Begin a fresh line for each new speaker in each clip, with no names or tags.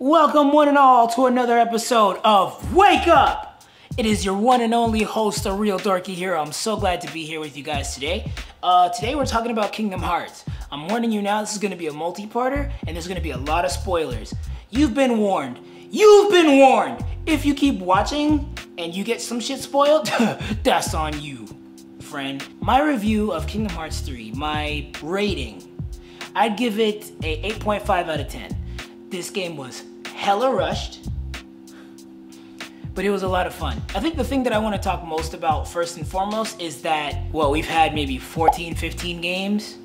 Welcome one and all to another episode of Wake Up! It is your one and only host, the Real Dorkie Hero. I'm so glad to be here with you guys today. Today we're talking about Kingdom Hearts. I'm warning you now, this is going to be a multi-parter, and there's going to be a lot of spoilers. You've been warned. You've been warned! If you keep watching and you get some shit spoiled, that's on you, friend. My review of Kingdom Hearts 3, my rating, I'd give it a 8.5 out of 10. This game was hella rushed, but it was a lot of fun. I think the thing that I want to talk most about first and foremost is that, well, we've had maybe 14, 15 games.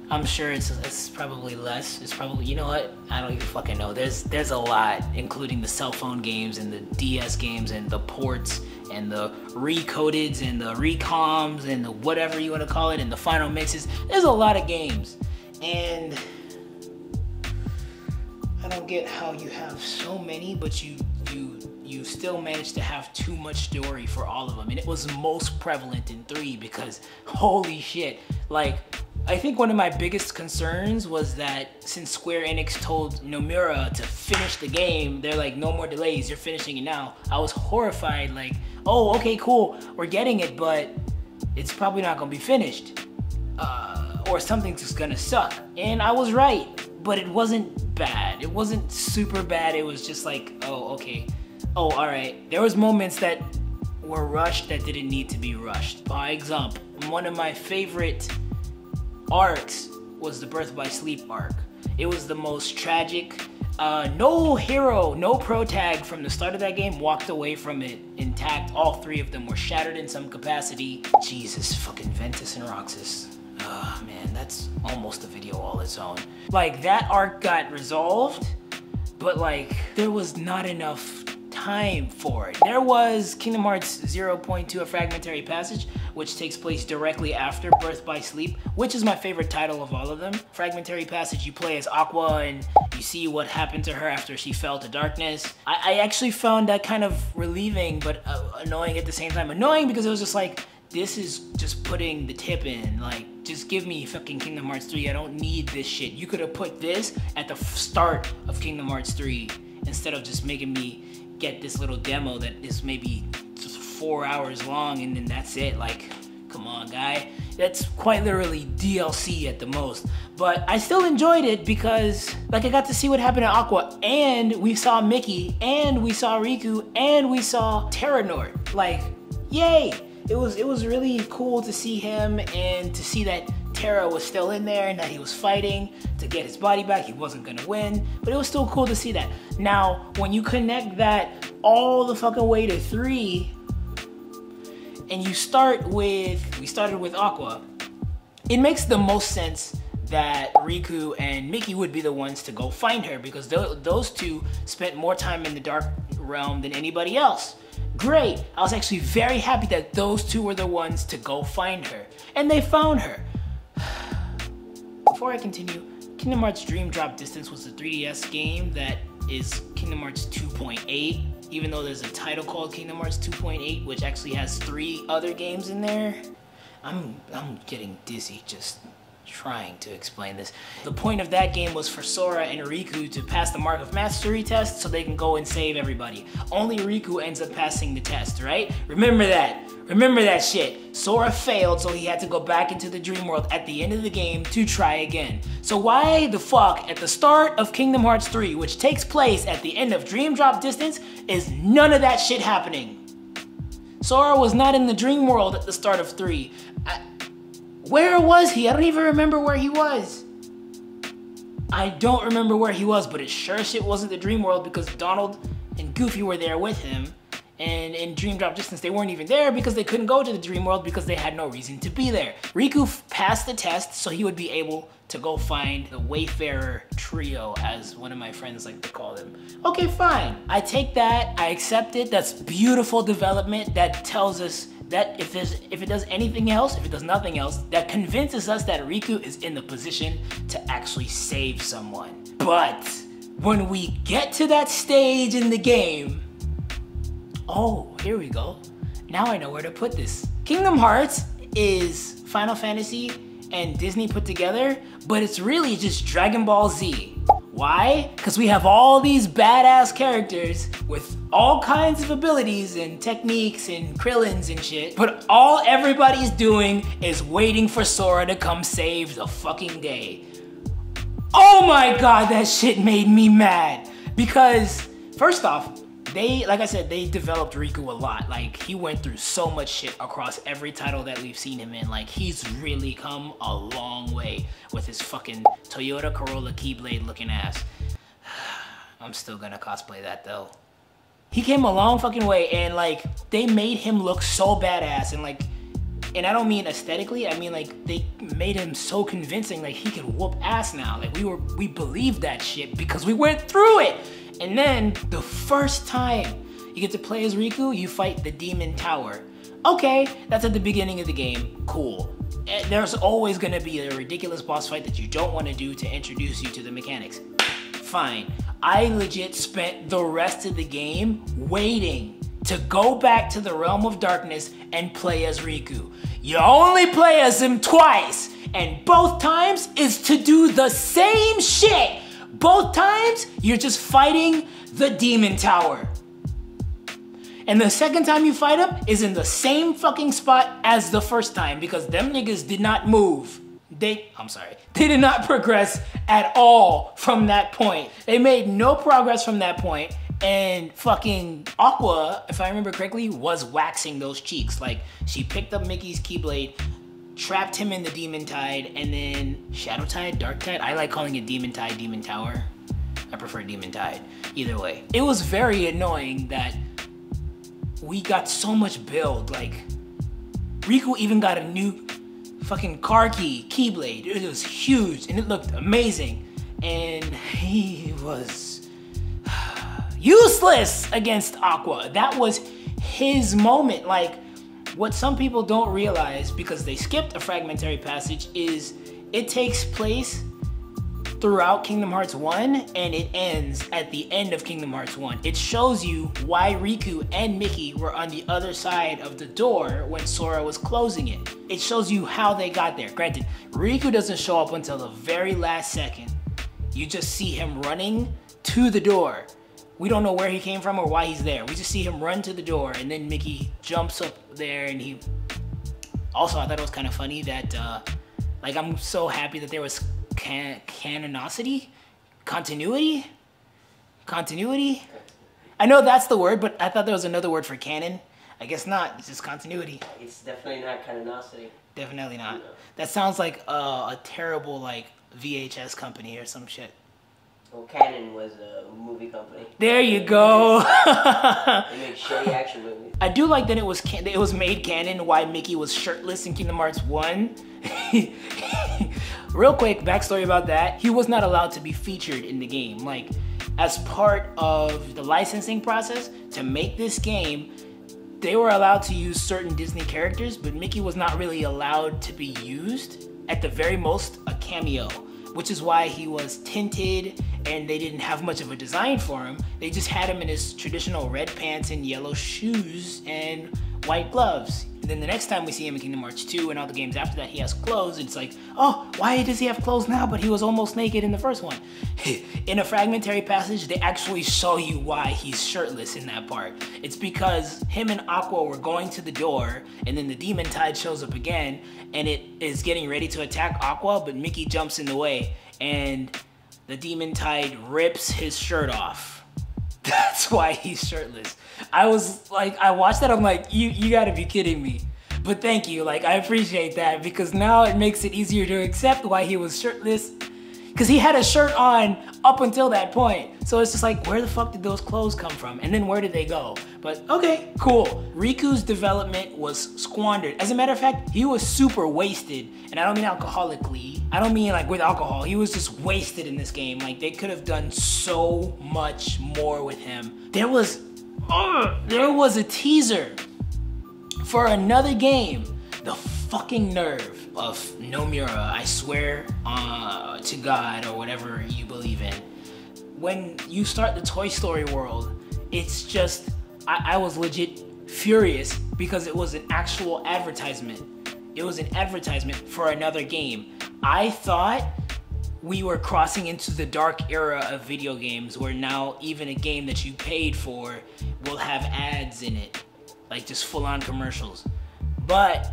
I'm sure it's probably less. It's probably, you know what? I don't even fucking know. There's a lot, including the cell phone games and the DS games and the ports and the recodeds and the recoms and the whatever you want to call it and the final mixes. There's a lot of games. And I don't get how you have so many, but you still manage to have too much story for all of them. And it was most prevalent in 3 because holy shit. Like, I think one of my biggest concerns was that since Square Enix told Nomura to finish the game, they're like, no more delays, you're finishing it now. I was horrified, like, oh, okay, cool, we're getting it, but it's probably not gonna be finished. Or something's just gonna suck. And I was right, but it wasn't bad. It wasn't super bad, it was just like, oh, okay. Oh, all right. There was moments that were rushed that didn't need to be rushed. By example, one of my favorite arcs was the Birth by Sleep arc. It was the most tragic. No hero, no pro tag from the start of that game walked away from it intact. All 3 of them were shattered in some capacity. Jesus, fucking Ventus and Roxas. Man, that's almost a video all its own. Like, that arc got resolved, but like, there was not enough time for it. There was Kingdom Hearts 0.2, A Fragmentary Passage, which takes place directly after Birth by Sleep, which is my favorite title of all of them. Fragmentary Passage, you play as Aqua and you see what happened to her after she fell to darkness. I actually found that kind of relieving, but annoying at the same time. Annoying because it was just like, this is just putting the tip in. Like, just give me fucking Kingdom Hearts 3. I don't need this shit. You could have put this at the start of Kingdom Hearts 3 instead of just making me get this little demo that is maybe just 4 hours long and then that's it. Like, come on, guy. That's quite literally DLC at the most. But I still enjoyed it because, like, I got to see what happened to Aqua, and we saw Mickey, and we saw Riku, and we saw Terranort. Like, yay! It was really cool to see him and to see that Terra was still in there and that he was fighting to get his body back. He wasn't gonna win, but it was still cool to see that. Now, when you connect that all the fucking way to 3, and you start with, we started with Aqua, it makes the most sense that Riku and Mickey would be the ones to go find her because those two spent more time in the Dark Realm than anybody else. Great, I was actually very happy that those 2 were the ones to go find her. And they found her. Before I continue, Kingdom Hearts Dream Drop Distance was a 3DS game that is Kingdom Hearts 2.8, even though there's a title called Kingdom Hearts 2.8, which actually has 3 other games in there. I'm getting dizzy just trying to explain this. The point of that game was for Sora and Riku to pass the Mark of Mastery test so they can go and save everybody. Only Riku ends up passing the test, right? Remember that. Remember that shit. Sora failed, so he had to go back into the dream world at the end of the game to try again. So why the fuck at the start of Kingdom Hearts 3, which takes place at the end of Dream Drop Distance, is none of that shit happening? Sora was not in the dream world at the start of 3. Where was he? I don't even remember where he was. I don't remember where he was, but it sure shit wasn't the dream world because Donald and Goofy were there with him. And in Dream Drop Distance, they weren't even there because they couldn't go to the dream world because they had no reason to be there. Riku passed the test so he would be able to go find the Wayfarer Trio, as one of my friends like to call them. Okay, fine. I take that. I accept it. That's beautiful development that tells us that if it does anything else, if it does nothing else, that convinces us that Riku is in the position to actually save someone. But when we get to that stage in the game, oh, here we go. Now I know where to put this. Kingdom Hearts is Final Fantasy and Disney put together, but it's really just Dragon Ball Z. Why? Because we have all these badass characters with all kinds of abilities and techniques and Krillins and shit, but all everybody's doing is waiting for Sora to come save the fucking day. Oh my god, that shit made me mad. Because, first off, like I said, they developed Riku a lot. Like, he went through so much shit across every title that we've seen him in. Like, he's really come a long way with his fucking Toyota Corolla Keyblade looking ass. I'm still gonna cosplay that though. He came a long fucking way, and like, they made him look so badass, and like, and I don't mean aesthetically, I mean like, they made him so convincing, like he could whoop ass now. Like, we believed that shit because we went through it. And then the first time you get to play as Riku, you fight the Demon Tower. Okay, that's at the beginning of the game, cool. There's always gonna be a ridiculous boss fight that you don't wanna do to introduce you to the mechanics. Fine. I legit spent the rest of the game waiting to go back to the Realm of Darkness and play as Riku. You only play as him twice, and both times is to do the same shit. Both times, you're just fighting the Demon Tower. And the second time you fight him is in the same fucking spot as the first time, because them niggas did not move. They did not progress at all from that point. They made no progress from that point, and fucking Aqua, if I remember correctly, was waxing those cheeks. Like, she picked up Mickey's Keyblade, trapped him in the Demon Tide, and then Shadow Tide, Dark Tide. I like calling it Demon Tide, Demon Tower. I prefer Demon Tide. Either way. It was very annoying that we got so much build. Like, Riku even got a new fucking car Keyblade. It was huge and it looked amazing. And he was useless against Aqua. That was his moment. Like, what some people don't realize, because they skipped a fragmentary passage, is it takes place throughout Kingdom Hearts 1 and it ends at the end of Kingdom Hearts 1. It shows you why Riku and Mickey were on the other side of the door when Sora was closing it. It shows you how they got there. Granted, Riku doesn't show up until the very last second. You just see him running to the door. We don't know where he came from or why he's there. We just see him run to the door, and then Mickey jumps up there, and he... Also, I thought it was kind of funny that, like, I'm so happy that there was canonicity? Continuity? I know that's the word, but I thought there was another word for canon. I guess not. It's just continuity.
It's definitely not canonicity.
Definitely not.
No.
That sounds like a terrible, like, VHS company or some shit.
Well, Canon was a movie company.
There you go.
They make shitty action movies.
I do like that it was made canon why Mickey was shirtless in Kingdom Hearts 1. Real quick, backstory about that. He was not allowed to be featured in the game. Like, as part of the licensing process to make this game, they were allowed to use certain Disney characters, but Mickey was not really allowed to be used. At the very most, a cameo, which is why he was tinted and they didn't have much of a design for him. They just had him in his traditional red pants and yellow shoes and white gloves. And then the next time we see him in Kingdom Hearts 2 and all the games after that, he has clothes. It's like, oh, why does he have clothes now? But he was almost naked in the first one. In a fragmentary passage, they actually show you why he's shirtless in that part. It's because him and Aqua were going to the door, and then the Demon Tide shows up again, and it is getting ready to attack Aqua, but Mickey jumps in the way, and the Demon Tide rips his shirt off. That's why he's shirtless. I was like, I watched that, I'm like, you gotta be kidding me. But thank you, like, I appreciate that, because now it makes it easier to accept why he was shirtless. Because he had a shirt on up until that point. So it's just like, where the fuck did those clothes come from? And then where did they go? But okay, cool. Riku's development was squandered. As a matter of fact, he was super wasted. And I don't mean alcoholically. I don't mean like with alcohol. He was just wasted in this game. Like, they could have done so much more with him. There was a teaser for another game. The fucking nerve of Nomura, I swear to God, or whatever you believe in. When you start the Toy Story world, it's just, I was legit furious because it was an actual advertisement. It was an advertisement for another game. I thought we were crossing into the dark era of video games where now even a game that you paid for will have ads in it, like just full-on commercials. But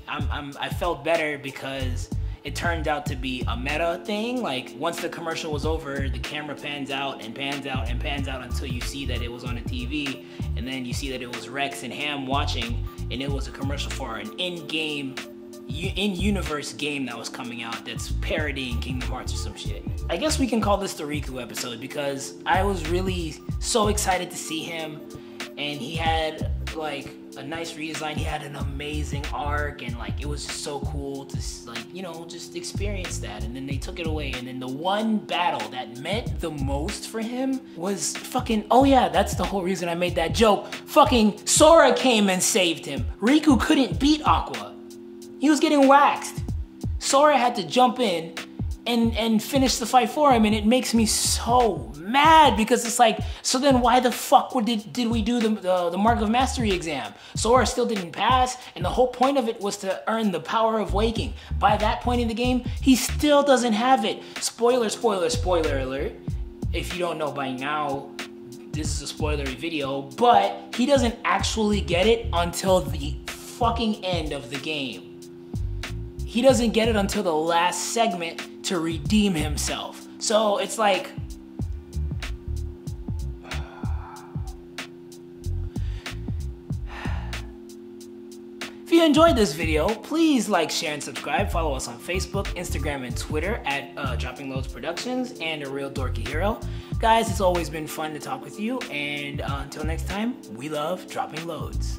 I felt better because it turned out to be a meta thing. Like once the commercial was over, the camera pans out and pans out and pans out until you see that it was on a TV, and then you see that it was Rex and Ham watching, and it was a commercial for an in-universe game that was coming out that's parodying Kingdom Hearts or some shit. I guess we can call this the Riku episode because I was really so excited to see him, and he had like a nice redesign. He had an amazing arc, and like it was just so cool to like, you know, just experience that. And then they took it away, and then the one battle that meant the most for him was fucking, oh yeah, that's the whole reason I made that joke. Fucking Sora came and saved him. Riku couldn't beat Aqua. He was getting waxed. Sora had to jump in and finish the fight for him, and it makes me so mad because it's like, so then why the fuck did we do the Mark of Mastery exam? Sora still didn't pass, and the whole point of it was to earn the power of waking. By that point in the game, he still doesn't have it. Spoiler, spoiler, spoiler alert. If you don't know by now, this is a spoilery video, but he doesn't actually get it until the fucking end of the game. He doesn't get it until the last segment to redeem himself. So it's like, if you enjoyed this video, please like, share, and subscribe. Follow us on Facebook, Instagram, and Twitter at Dropping Loads Productions and a Real Dorkie Hero. Guys, it's always been fun to talk with you, and until next time, we love dropping loads.